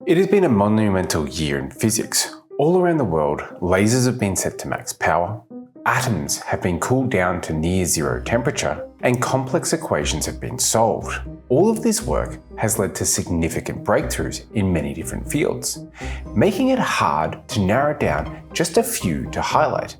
It has been a monumental year in physics. All around the world, lasers have been set to max power, atoms have been cooled down to near zero temperature, and complex equations have been solved. All of this work has led to significant breakthroughs in many different fields, making it hard to narrow down just a few to highlight.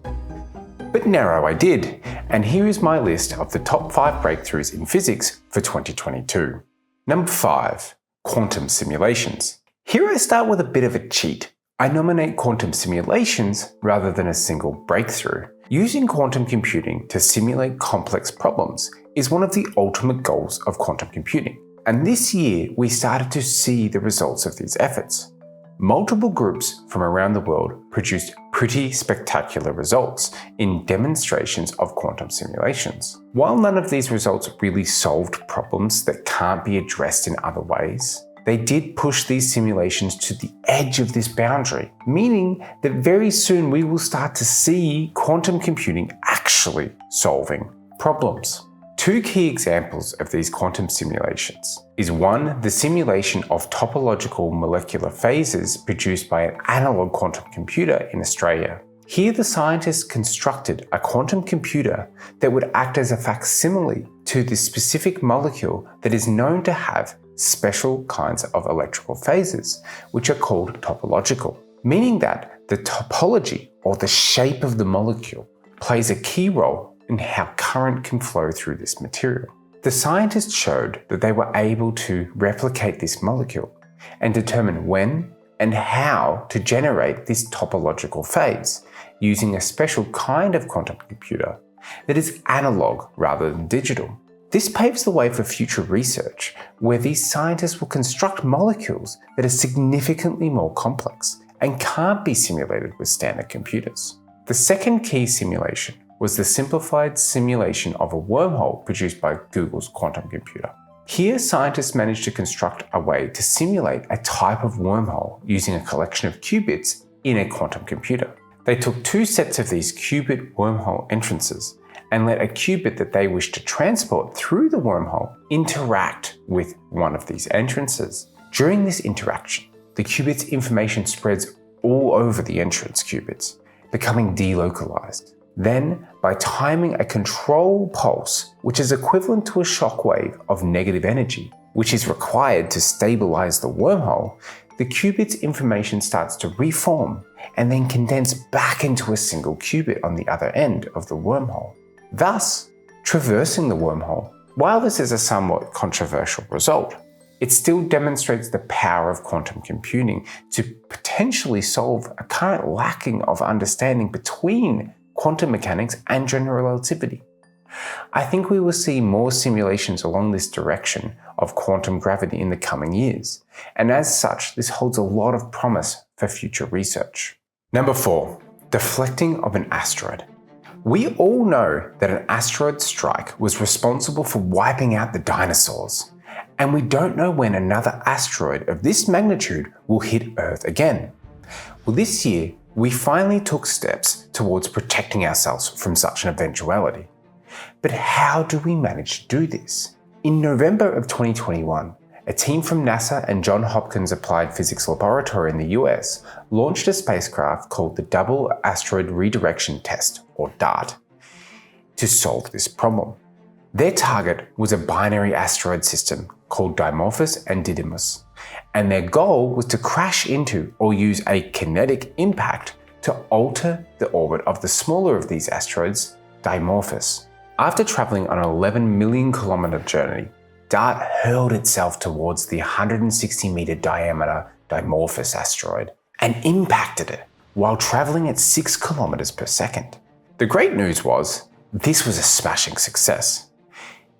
But narrow I did, and here is my list of the top 5 breakthroughs in physics for 2022. Number 5. Quantum simulations. Here I start with a bit of a cheat. I nominate quantum simulations rather than a single breakthrough. Using quantum computing to simulate complex problems is one of the ultimate goals of quantum computing. And this year, we started to see the results of these efforts. Multiple groups from around the world produced pretty spectacular results in demonstrations of quantum simulations. While none of these results really solved problems that can't be addressed in other ways, they did push these simulations to the edge of this boundary, meaning that very soon we will start to see quantum computing actually solving problems. 2 key examples of these quantum simulations is 1, the simulation of topological molecular phases produced by an analog quantum computer in Australia. Here the scientists constructed a quantum computer that would act as a facsimile to the specific molecule that is known to have special kinds of electrical phases, which are called topological, meaning that the topology or the shape of the molecule plays a key role in how current can flow through this material. The scientists showed that they were able to replicate this molecule and determine when and how to generate this topological phase using a special kind of quantum computer that is analog rather than digital. This paves the way for future research where these scientists will construct molecules that are significantly more complex and can't be simulated with standard computers. The second key simulation was the simplified simulation of a wormhole produced by Google's quantum computer. Here, scientists managed to construct a way to simulate a type of wormhole using a collection of qubits in a quantum computer. They took 2 sets of these qubit wormhole entrances and let a qubit that they wished to transport through the wormhole interact with one of these entrances. During this interaction, the qubit's information spreads all over the entrance qubits, becoming delocalized. Then, by timing a control pulse, which is equivalent to a shock wave of negative energy, which is required to stabilize the wormhole, the qubit's information starts to reform and then condense back into a single qubit on the other end of the wormhole, thus traversing the wormhole. While this is a somewhat controversial result, it still demonstrates the power of quantum computing to potentially solve a current lacking of understanding between quantum mechanics and general relativity. I think we will see more simulations along this direction of quantum gravity in the coming years, and as such, this holds a lot of promise for future research. Number 4, deflecting of an asteroid. We all know that an asteroid strike was responsible for wiping out the dinosaurs, and we don't know when another asteroid of this magnitude will hit Earth again. Well, this year, we finally took steps towards protecting ourselves from such an eventuality. But how do we manage to do this? In November of 2021, a team from NASA and Johns Hopkins Applied Physics Laboratory in the US launched a spacecraft called the Double Asteroid Redirection Test, or DART, to solve this problem. Their target was a binary asteroid system called Dimorphos and Didymos, and their goal was to crash into or use a kinetic impact to alter the orbit of the smaller of these asteroids, Dimorphos. After traveling on an 11 million kilometer journey, DART hurled itself towards the 160 meter diameter Dimorphos asteroid and impacted it while traveling at 6 kilometers per second. The great news was, this was a smashing success.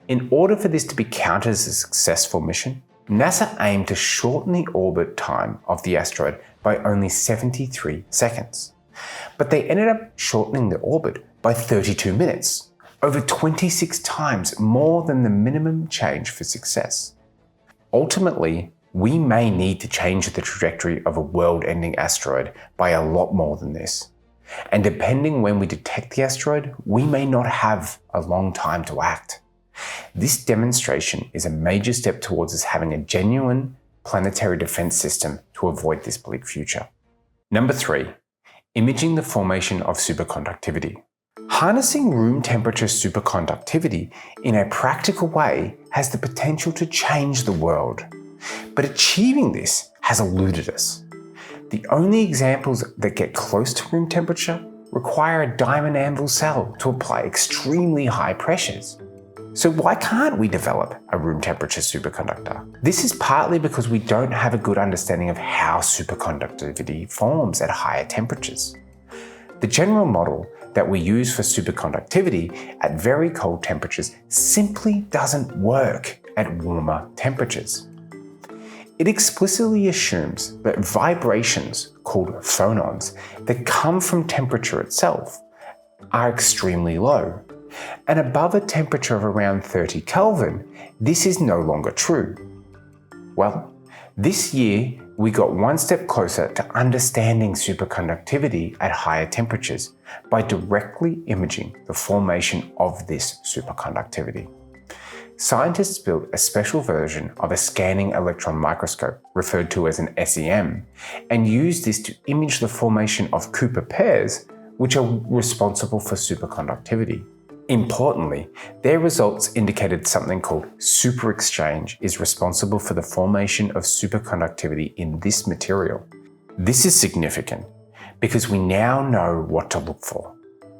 In order for this to be counted as a successful mission, NASA aimed to shorten the orbit time of the asteroid by only 73 seconds. But they ended up shortening the orbit by 32 minutes, over 26 times more than the minimum change for success. Ultimately, we may need to change the trajectory of a world-ending asteroid by a lot more than this. And depending when we detect the asteroid, we may not have a long time to act. This demonstration is a major step towards us having a genuine planetary defense system to avoid this bleak future. Number 3, imaging the formation of superconductivity. Harnessing room temperature superconductivity in a practical way has the potential to change the world. But achieving this has eluded us. The only examples that get close to room temperature require a diamond anvil cell to apply extremely high pressures. So why can't we develop a room temperature superconductor? This is partly because we don't have a good understanding of how superconductivity forms at higher temperatures. The general model that we use for superconductivity at very cold temperatures simply doesn't work at warmer temperatures. It explicitly assumes that vibrations, called phonons, that come from temperature itself are extremely low. And above a temperature of around 30 Kelvin, this is no longer true. Well, this year we got one step closer to understanding superconductivity at higher temperatures by directly imaging the formation of this superconductivity. Scientists built a special version of a scanning electron microscope, referred to as an SEM, and used this to image the formation of Cooper pairs, which are responsible for superconductivity. Importantly, their results indicated something called superexchange is responsible for the formation of superconductivity in this material. This is significant because we now know what to look for.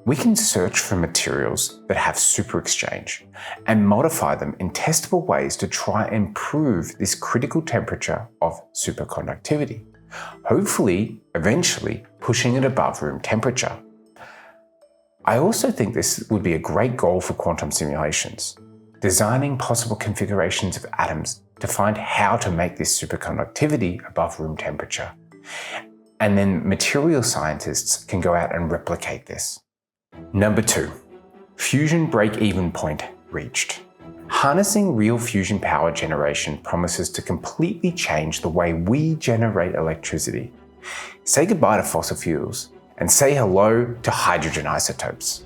We can search for materials that have superexchange and modify them in testable ways to try and improve this critical temperature of superconductivity, hopefully, eventually pushing it above room temperature. I also think this would be a great goal for quantum simulations, designing possible configurations of atoms to find how to make this superconductivity above room temperature. And then material scientists can go out and replicate this. Number 2, fusion break-even point reached. Harnessing real fusion power generation promises to completely change the way we generate electricity. Say goodbye to fossil fuels and say hello to hydrogen isotopes.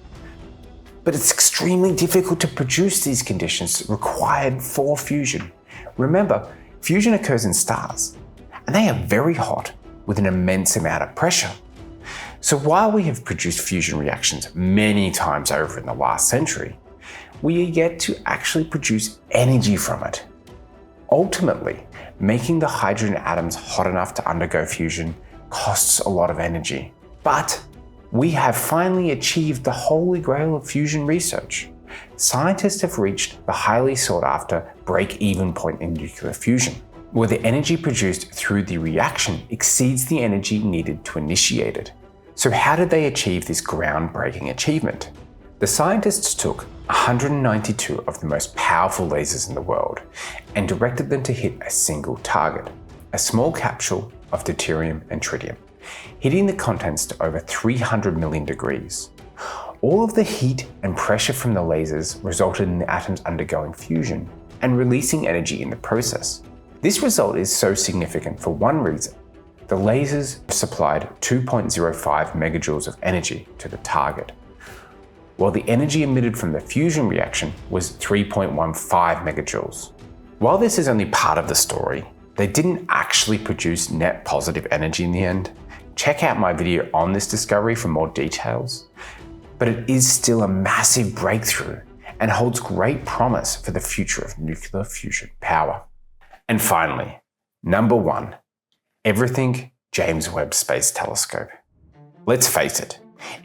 But it's extremely difficult to produce these conditions required for fusion. Remember, fusion occurs in stars, and they are very hot with an immense amount of pressure. So while we have produced fusion reactions many times over in the last century, we are yet to actually produce energy from it. Ultimately, making the hydrogen atoms hot enough to undergo fusion costs a lot of energy. But we have finally achieved the holy grail of fusion research. Scientists have reached the highly sought after break-even point in nuclear fusion, where the energy produced through the reaction exceeds the energy needed to initiate it. So how did they achieve this groundbreaking achievement? The scientists took 192 of the most powerful lasers in the world and directed them to hit a single target, a small capsule of deuterium and tritium, hitting the contents to over 300 million degrees. All of the heat and pressure from the lasers resulted in the atoms undergoing fusion and releasing energy in the process. This result is so significant for one reason. The lasers supplied 2.05 megajoules of energy to the target, while the energy emitted from the fusion reaction was 3.15 megajoules. While this is only part of the story, they didn't actually produce net positive energy in the end. Check out my video on this discovery for more details. But it is still a massive breakthrough and holds great promise for the future of nuclear fusion power. And finally, number 1. Everything James Webb Space Telescope. Let's face it,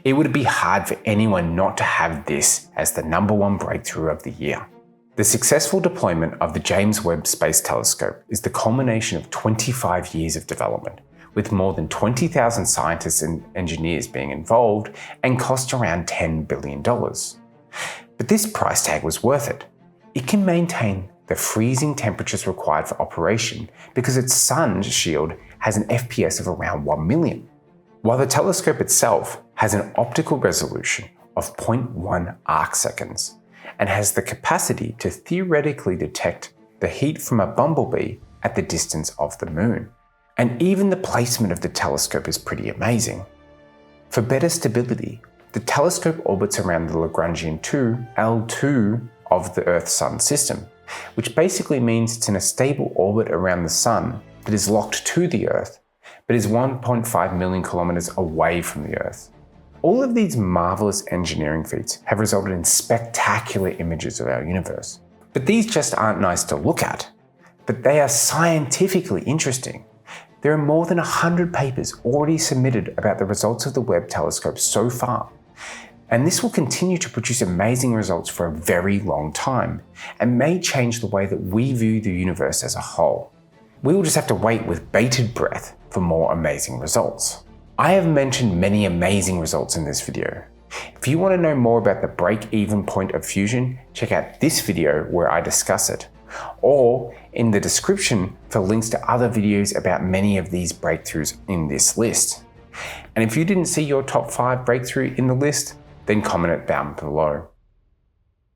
it would be hard for anyone not to have this as the number 1 breakthrough of the year. The successful deployment of the James Webb Space Telescope is the culmination of 25 years of development, with more than 20,000 scientists and engineers being involved and cost around $10 billion. But this price tag was worth it. It can maintain the freezing temperatures required for operation because its sun shield has an FPS of around 1 million, while the telescope itself has an optical resolution of 0.1 arcseconds and has the capacity to theoretically detect the heat from a bumblebee at the distance of the moon. And even the placement of the telescope is pretty amazing. For better stability, the telescope orbits around the Lagrangian 2, L2 of the Earth-Sun system, which basically means it's in a stable orbit around the Sun that is locked to the Earth, but is 1.5 million kilometers away from the Earth. All of these marvelous engineering feats have resulted in spectacular images of our universe. But these just aren't nice to look at, but they are scientifically interesting. There are more than 100 papers already submitted about the results of the Webb telescope so far. And this will continue to produce amazing results for a very long time, and may change the way that we view the universe as a whole. We will just have to wait with bated breath for more amazing results. I have mentioned many amazing results in this video. If you want to know more about the break-even point of fusion, check out this video where I discuss it, or in the description for links to other videos about many of these breakthroughs in this list. And if you didn't see your top 5 breakthrough in the list, then comment it down below.